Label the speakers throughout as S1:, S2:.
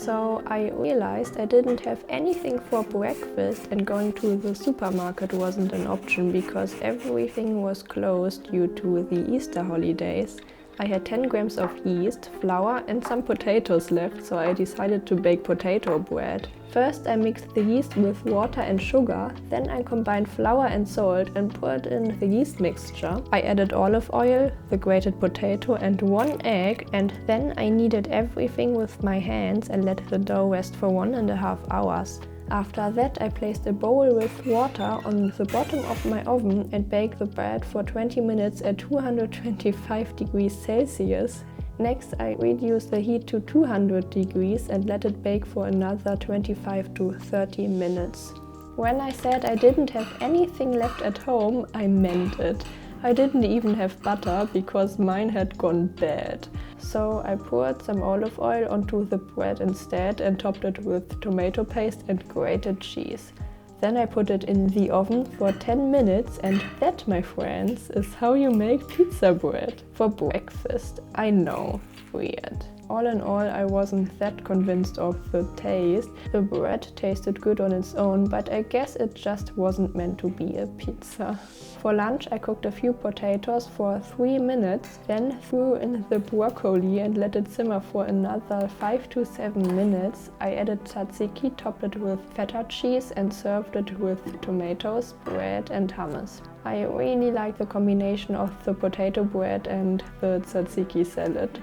S1: So I realized I didn't have anything for breakfast and going to the supermarket wasn't an option because everything was closed due to the Easter holidays. I had 10 grams of yeast, flour and some potatoes left, so I decided to bake potato bread. First I mixed the yeast with water and sugar, then I combined flour and salt and poured in the yeast mixture. I added olive oil, the grated potato and 1 egg, and then I kneaded everything with my hands and let the dough rest for 1.5 hours. After that I placed a bowl with water on the bottom of my oven and baked the bread for 20 minutes at 225 degrees Celsius. Next I reduced the heat to 200 degrees and let it bake for another 25 to 30 minutes. When I said I didn't have anything left at home, I meant it. I didn't even have butter because mine had gone bad. So I poured some olive oil onto the bread instead and topped it with tomato paste and grated cheese. Then I put it in the oven for 10 minutes and that, my friends, is how you make pizza bread for breakfast. I know, weird. All in all, I wasn't that convinced of the taste. The bread tasted good on its own, but I guess it just wasn't meant to be a pizza. For lunch, I cooked a few potatoes for 3 minutes, then threw in the broccoli and let it simmer for another 5 to 7 minutes. I added tzatziki, topped it with feta cheese and served it with tomatoes, bread and hummus. I really like the combination of the potato bread and the tzatziki salad.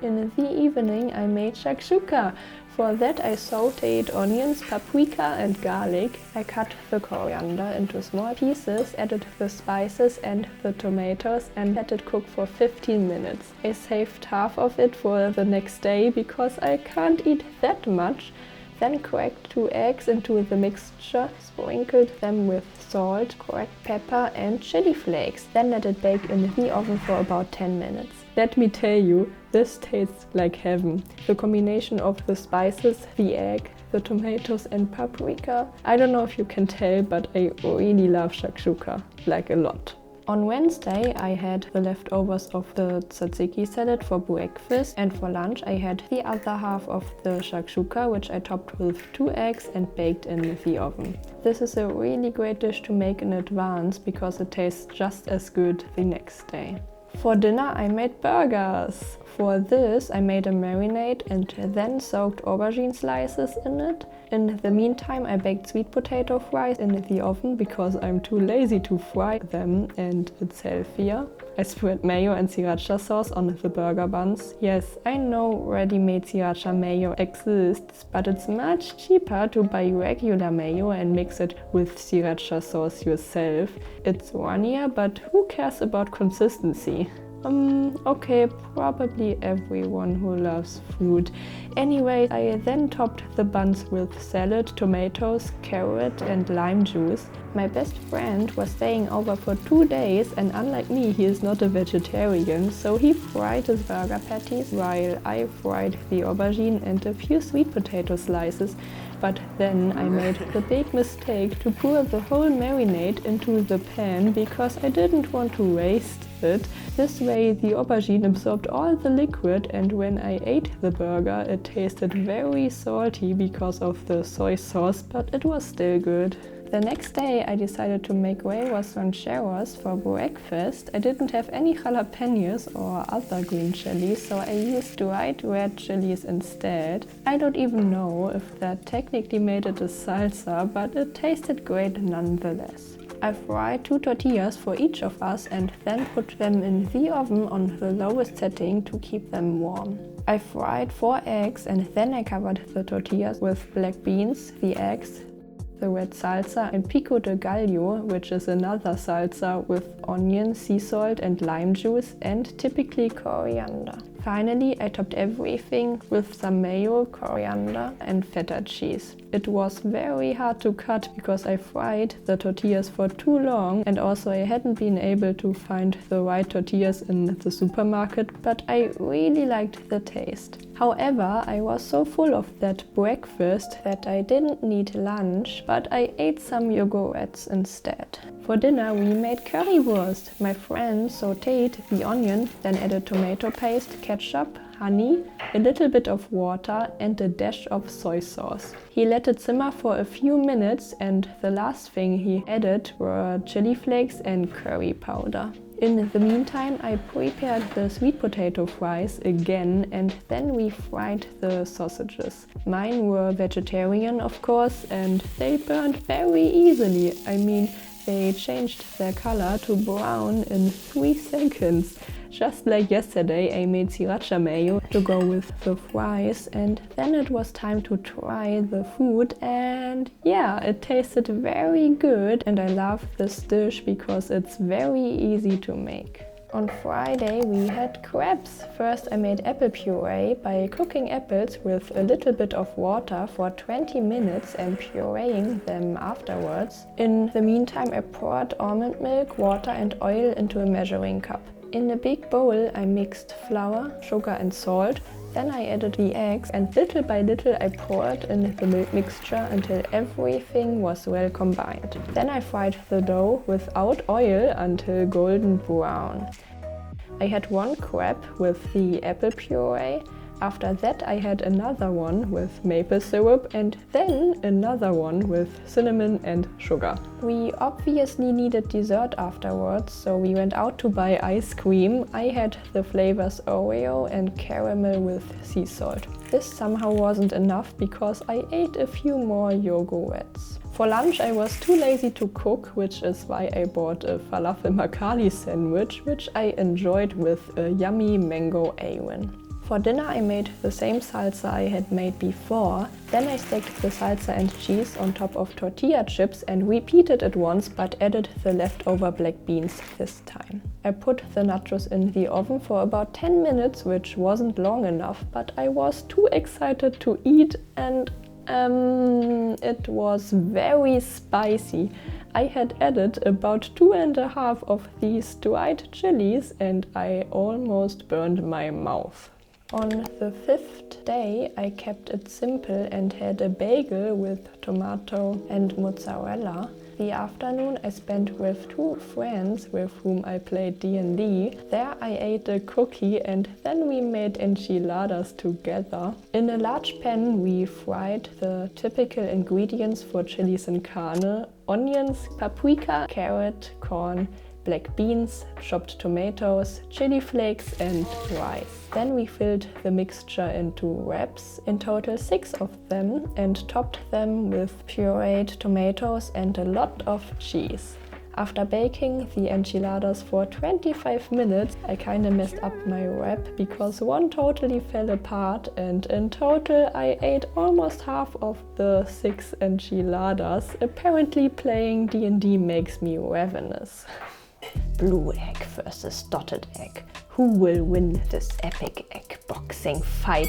S1: In the evening I made shakshuka. For that I sauteed onions, paprika and garlic. I cut the coriander into small pieces, added the spices and the tomatoes and let it cook for 15 minutes. I saved half of it for the next day because I can't eat that much. Then cracked 2 eggs into the mixture, sprinkled them with salt, cracked pepper and chili flakes. Then let it bake in the oven for about 10 minutes. Let me tell you, this tastes like heaven. The combination of the spices, the egg, the tomatoes and paprika. I don't know if you can tell, but I really love shakshuka, like a lot. On Wednesday I had the leftovers of the tzatziki salad for breakfast, and for lunch I had the other half of the shakshuka, which I topped with 2 eggs and baked in the oven. This is a really great dish to make in advance because it tastes just as good the next day. For dinner I made burgers. For this I made a marinade and then soaked aubergine slices in it. In the meantime I baked sweet potato fries in the oven because I'm too lazy to fry them and it's healthier. I spread mayo and sriracha sauce on the burger buns. Yes, I know ready-made sriracha mayo exists, but it's much cheaper to buy regular mayo and mix it with sriracha sauce yourself. It's runnier, but who cares about consistency? Okay, probably everyone who loves food. Anyway, I then topped the buns with salad, tomatoes, carrot and lime juice. My best friend was staying over for 2 days and unlike me, he is not a vegetarian, so he fried his burger patties while I fried the aubergine and a few sweet potato slices. But then I made the big mistake to pour the whole marinade into the pan because I didn't want to waste it. This way the aubergine absorbed all the liquid, and when I ate the burger it tasted very salty because of the soy sauce, but it was still good. The next day I decided to make huevos rancheros for breakfast. I didn't have any jalapenos or other green chilies, so I used dried red chilies instead. I don't even know if that technically made it a salsa, but it tasted great nonetheless. I fried 2 tortillas for each of us and then put them in the oven on the lowest setting to keep them warm. I fried 4 eggs and then I covered the tortillas with black beans, the eggs, the red salsa and pico de gallo, which is another salsa with onion, sea salt and lime juice and typically coriander. Finally, I topped everything with some mayo, coriander and feta cheese. It was very hard to cut because I fried the tortillas for too long and also I hadn't been able to find the right tortillas in the supermarket, but I really liked the taste. However, I was so full of that breakfast that I didn't need lunch, but I ate some yogurts instead. For dinner we made currywurst. My friend sauteed the onion, then added tomato paste, ketchup, honey, a little bit of water and a dash of soy sauce. He let it simmer for a few minutes, and the last thing he added were chili flakes and curry powder. In the meantime, I prepared the sweet potato fries again, and then we fried the sausages. Mine were vegetarian, of course, and they burned very easily. I mean, they changed their color to brown in 3 seconds. Just like yesterday, I made sriracha mayo to go with the fries, and then it was time to try the food, and yeah, it tasted very good, and I love this dish because it's very easy to make. On Friday we had crepes. First I made apple puree by cooking apples with a little bit of water for 20 minutes and pureeing them afterwards. In the meantime I poured almond milk, water and oil into a measuring cup. In a big bowl I mixed flour, sugar and salt. Then I added the eggs, and little by little I poured in the milk mixture until everything was well combined. Then I fried the dough without oil until golden brown. I had one crepe with the apple puree. After that I had another one with maple syrup, and then another one with cinnamon and sugar. We obviously needed dessert afterwards, so we went out to buy ice cream. I had the flavors Oreo and caramel with sea salt. This somehow wasn't enough because I ate a few more yogurts. For lunch I was too lazy to cook, which is why I bought a falafel makali sandwich, which I enjoyed with a yummy mango awen. For dinner I made the same salsa I had made before. Then I staked the salsa and cheese on top of tortilla chips and repeated it once, but added the leftover black beans this time. I put the nachos in the oven for about 10 minutes, which wasn't long enough, but I was too excited to eat, and it was very spicy. I had added about 2.5 of these dried chilies and I almost burned my mouth. On the 5th day I kept it simple and had a bagel with tomato and mozzarella. The afternoon I spent with 2 friends with whom I played D&D. There I ate a cookie and then we made enchiladas together. In a large pan we fried the typical ingredients for chili con carne: onions, paprika, carrot, corn, black beans, chopped tomatoes, chili flakes and rice. Then we filled the mixture into wraps, in total 6 of them, and topped them with pureed tomatoes and a lot of cheese. After baking the enchiladas for 25 minutes, I kinda messed up my wrap because one totally fell apart, and in total I ate almost half of the 6 enchiladas. Apparently playing D&D makes me ravenous. Blue egg versus dotted egg. Who will win this epic egg boxing fight?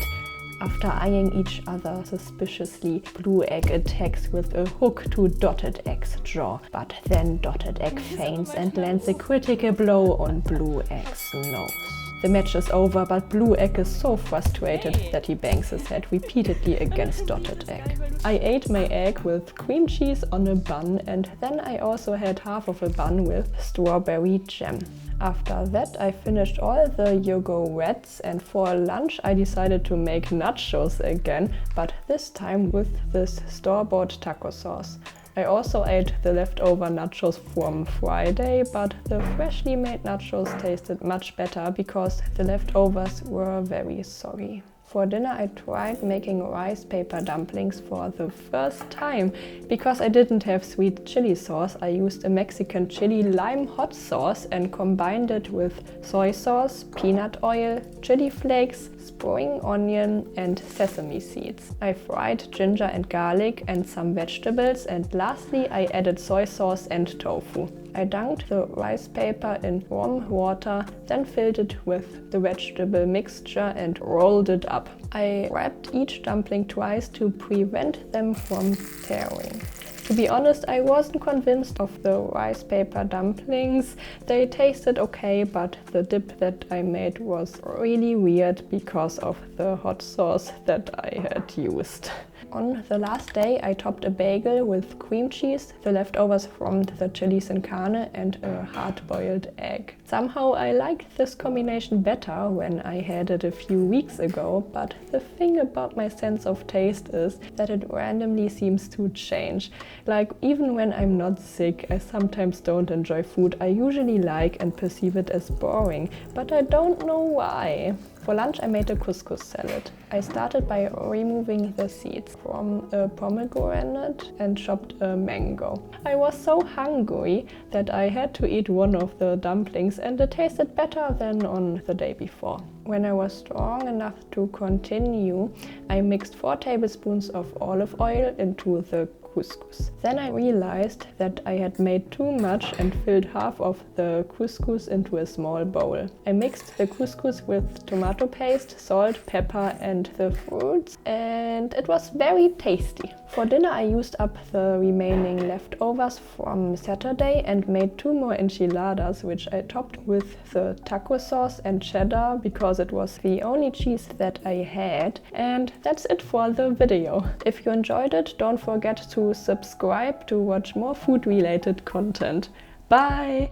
S1: After eyeing each other suspiciously, Blue Egg attacks with a hook to Dotted Egg's jaw, but then Dotted Egg feints and lands a critical blow on Blue Egg's nose. The match is over, but Blue Egg is so frustrated that he bangs his head repeatedly against Dotted Egg. I ate my egg with cream cheese on a bun, and then I also had half of a bun with strawberry jam. After that I finished all the yogurts, and for lunch I decided to make nachos again, but this time with this store-bought taco sauce. I also ate the leftover nachos from Friday, but the freshly made nachos tasted much better because the leftovers were very soggy. For dinner I tried making rice paper dumplings for the first time. Because I didn't have sweet chili sauce, I used a Mexican chili lime hot sauce and combined it with soy sauce, peanut oil, chili flakes, spring onion and sesame seeds. I fried ginger and garlic and some vegetables, and lastly I added soy sauce and tofu. I dunked the rice paper in warm water, then filled it with the vegetable mixture and rolled it up. I wrapped each dumpling twice to prevent them from tearing. To be honest, I wasn't convinced of the rice paper dumplings. They tasted okay, but the dip that I made was really weird because of the hot sauce that I had used. On the last day, I topped a bagel with cream cheese, the leftovers from the chili sin carne, and a hard-boiled egg. Somehow I liked this combination better when I had it a few weeks ago, but the thing about my sense of taste is that it randomly seems to change. Like, even when I'm not sick, I sometimes don't enjoy food I usually like and perceive it as boring, but I don't know why. For lunch I made a couscous salad. I started by removing the seeds from a pomegranate and chopped a mango. I was so hungry that I had to eat one of the dumplings and it tasted better than on the day before. When I was strong enough to continue, I mixed 4 tablespoons of olive oil into the couscous. Then I realized that I had made too much and filled half of the couscous into a small bowl. I mixed the couscous with tomato paste, salt, pepper and the fruits, and it was very tasty. For dinner I used up the remaining leftovers from Saturday and made 2 more enchiladas, which I topped with the taco sauce and cheddar because it was the only cheese that I had. And that's it for the video. If you enjoyed it, don't forget to subscribe to watch more food related content. Bye!